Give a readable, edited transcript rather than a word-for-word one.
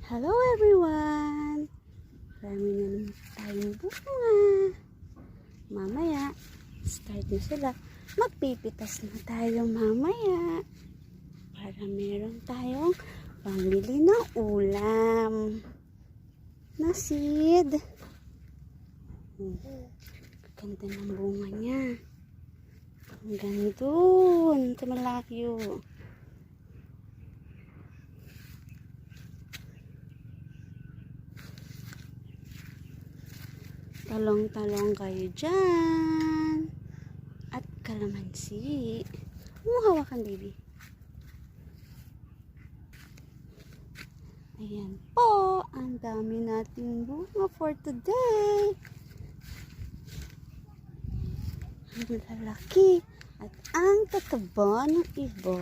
Hello everyone! Marami na naman tayong bunga. Mamaya, start na sila. Magpipitas na tayo mamaya. Para meron tayong pambili ng ulam. Na seed. Ganda ng bunga niya. Hanggang doon. Sa malayo. Talong-talong kayo dyan. At kalamansi. Hawakan, baby. Ayan po. Ang dami nating bunga for today. Ang lalaki. At ang tataba ng iba.